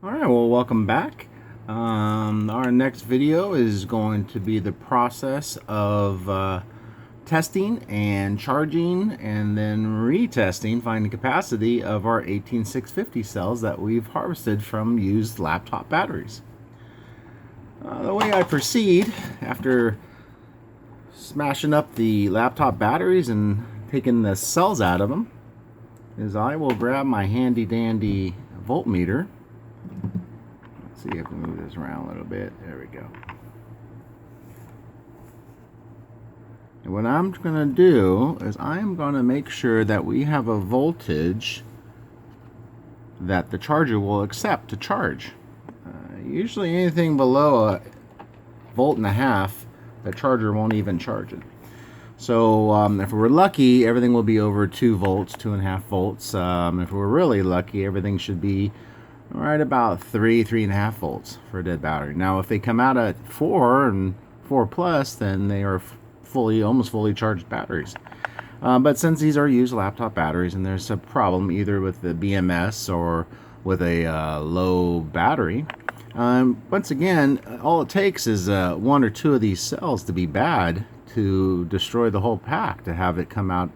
Alright, well, welcome back. Our next video is going to be the process of testing and charging and then retesting, finding capacity of our 18650 cells that we've harvested from used laptop batteries. The way I proceed after smashing up the laptop batteries and taking the cells out of them is I will grab my handy dandy voltmeter. See if I can move this around a little bit. There we go. And what I'm going to do is I'm going to make sure that we have a voltage that the charger will accept to charge. Usually anything below a volt and a half, the charger won't even charge it. So if we're lucky, everything will be over 2 volts, 2.5 volts. If we're really lucky, everything should be right about 3.5 volts for a dead battery. Now, if they come out at 4 and 4 plus, then they are almost fully charged batteries. But since these are used laptop batteries and there's a problem either with the BMS or with a low battery, once again, all it takes is 1 or 2 of these cells to be bad to destroy the whole pack, to have it come out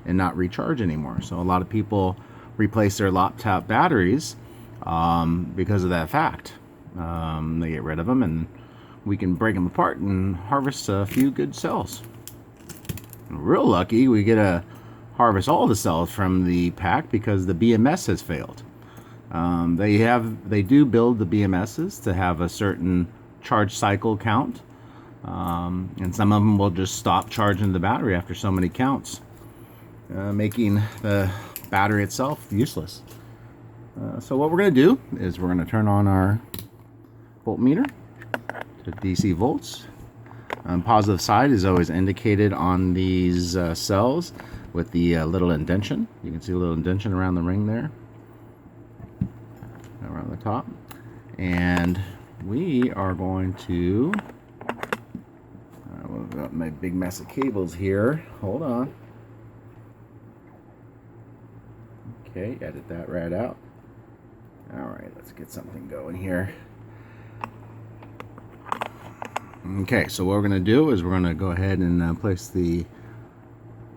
and not recharge anymore. So a lot of people replace their laptop batteries because of that fact. They get rid of them and we can break them apart and harvest a few good cells. Real lucky, we get to harvest all the cells from the pack because the BMS has failed. They do build the BMSs to have a certain charge cycle count, and some of them will just stop charging the battery after so many counts, making the battery itself useless. So what we're going to do is we're going to turn on our voltmeter to DC volts. Positive side is always indicated on these cells with the little indention. You can see a little indention around the ring there, around the top. And we are going to, I've got my big mess of cables here. Hold on. Okay, edit that right out. Alright, let's get something going here. Okay, so what we're going to do is we're going to go ahead and place the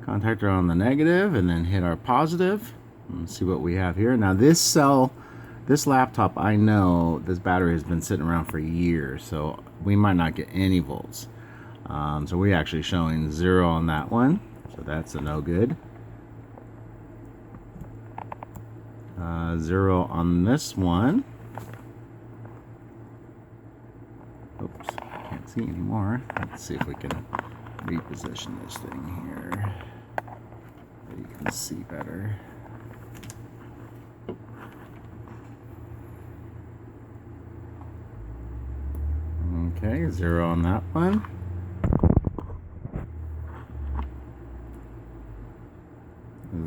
contactor on the negative and then hit our positive and see what we have here. Now this cell, this laptop, I know this battery has been sitting around for years, so we might not get any volts. So we're actually showing 0 on that one, so that's a no good. 0 on this one. Oops, can't see anymore. Let's see if we can reposition this thing here so you can see better. Okay, 0 on that one.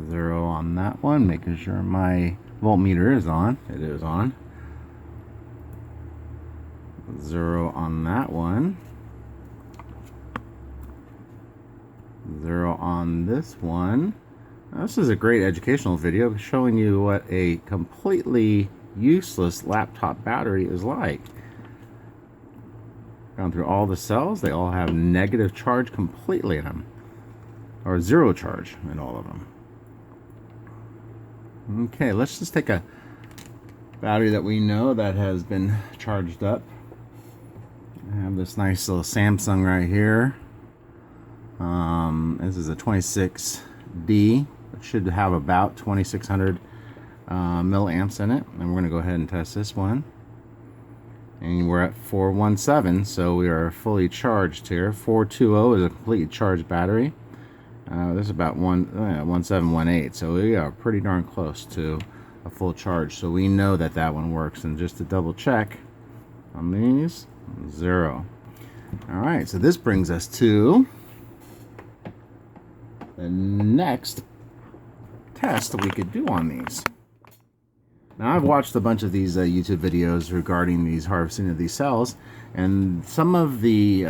Zero on that one, making sure my voltmeter is on. It is on. 0 on that one. 0 on this one. Now, this is a great educational video showing you what a completely useless laptop battery is like. Gone through all the cells, they all have negative charge completely in them, or 0 charge in all of them. Okay, let's just take a battery that we know that has been charged up. I have this nice little Samsung right here. This is a 26D. It should have about 2600 milliamps in it. And we're going to go ahead and test this one. And we're at 417, so we are fully charged here. 420 is a completely charged battery. This is about 1718, so we are pretty darn close to a full charge. So we know that that one works. And just to double check on these, 0. Alright, so this brings us to the next test that we could do on these. Now, I've watched a bunch of these YouTube videos regarding these harvesting of these cells, and some of the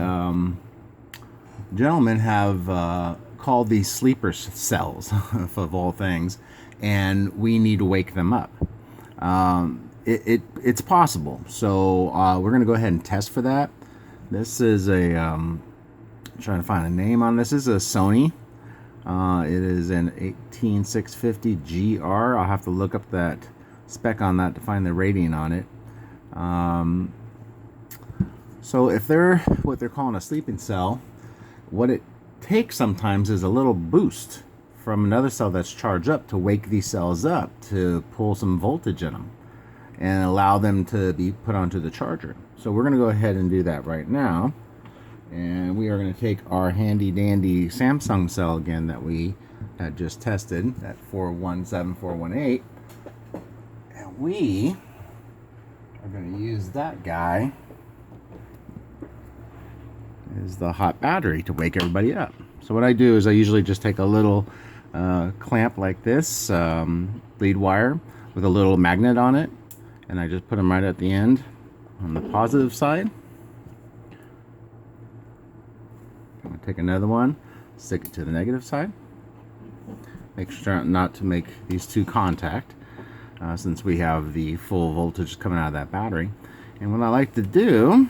gentlemen have called these sleeper cells, of all things, and we need to wake them up. it's possible. So we're going to go ahead and test for that. This is a trying to find a name on this. This is a Sony. It is an 18650 GR. I'll have to look up that spec on that to find the rating on it. So if they're what they're calling a sleeping cell, what it takes sometimes is a little boost from another cell that's charged up to wake these cells up, to pull some voltage in them and allow them to be put onto the charger. So we're going to go ahead and do that right now. And we are going to take our handy dandy Samsung cell again that we had just tested, that 417418, and we are going to use that guy as the hot battery to wake everybody up. So what I do is I usually just take a little clamp like this, lead wire with a little magnet on it, and I just put them right at the end on the positive side. I'm going to take another one, stick it to the negative side. Make sure not to make these two contact since we have the full voltage coming out of that battery. And what I like to do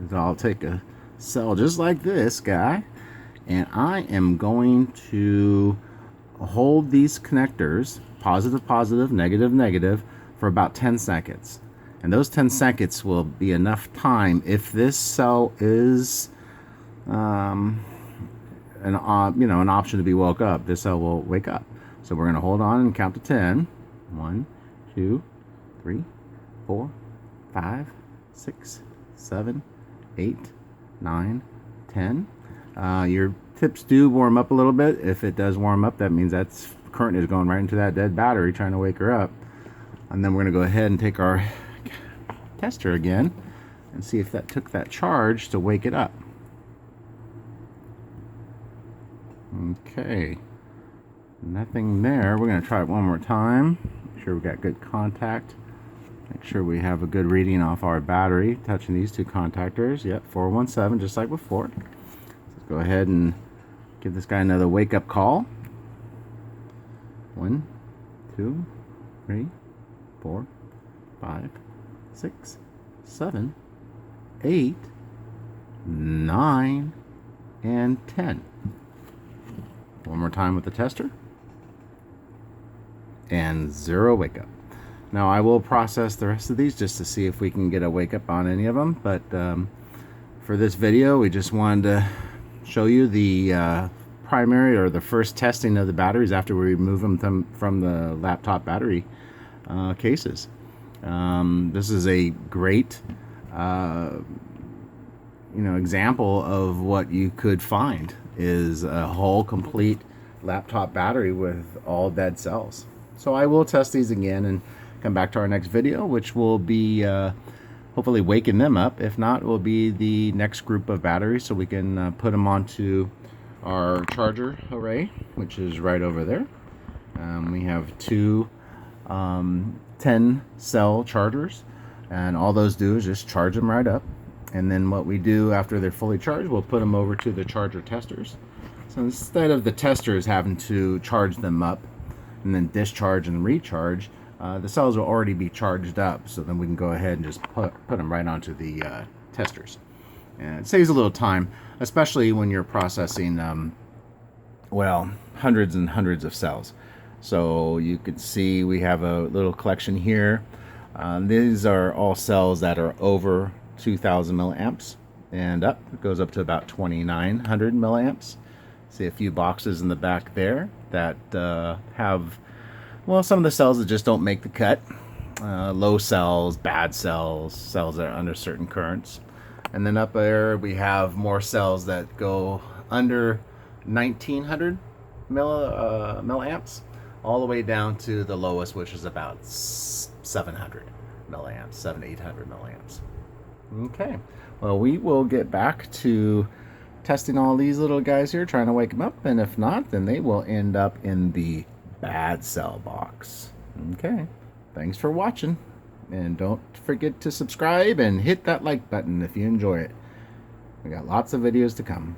is I'll take a cell just like this guy, and I am going to hold these connectors, positive, positive, negative, negative, for about 10 seconds. And those 10 seconds will be enough time if this cell is an option to be woke up. This cell will wake up. So we're going to hold on and count to 10. 1, 2, 3, 4, 5, 6, 7, 8, 9, 10. Your tips do warm up a little bit. If it does warm up, that means that's current is going right into that dead battery trying to wake her up. And then we're going to go ahead and take our tester again and see if that took that charge to wake it up. Okay, nothing there. We're going to try it one more time. Make sure we got good contact. Make sure we have a good reading off our battery touching these two contactors. Yep, 417, just like before. Let's go ahead and give this guy another wake up call. 1, 2, 3, 4, 5, 6, 7, 8, 9, and 10. One more time with the tester. And 0 wake up. Now I will process the rest of these just to see if we can get a wake up on any of them, but for this video we just wanted to show you the primary or the first testing of the batteries after we remove them from the laptop battery cases. This is a great example of what you could find is a whole complete laptop battery with all dead cells. So I will test these again and come back to our next video, which will be hopefully waking them up. If not, it will be the next group of batteries so we can put them onto our charger array, which is right over there. We have two 10 cell chargers, and all those do is just charge them right up. And then what we do after they're fully charged, we'll put them over to the charger testers. So instead of the testers having to charge them up and then discharge and recharge, the cells will already be charged up. So then we can go ahead and just put them right onto the testers. And it saves a little time, especially when you're processing, hundreds and hundreds of cells. So you can see we have a little collection here. These are all cells that are over 2,000 milliamps and up. It goes up to about 2,900 milliamps. See a few boxes in the back there that have, some of the cells that just don't make the cut. Low cells, bad cells, cells that are under certain currents. And then up there we have more cells that go under 1,900 milliamps, all the way down to the lowest, which is about 700 milliamps, 800 milliamps. Okay, well, we will get back to testing all these little guys here, trying to wake them up, and if not, then they will end up in the bad cell box. Okay, thanks for watching, and don't forget to subscribe and hit that like button if you enjoy it. We got lots of videos to come.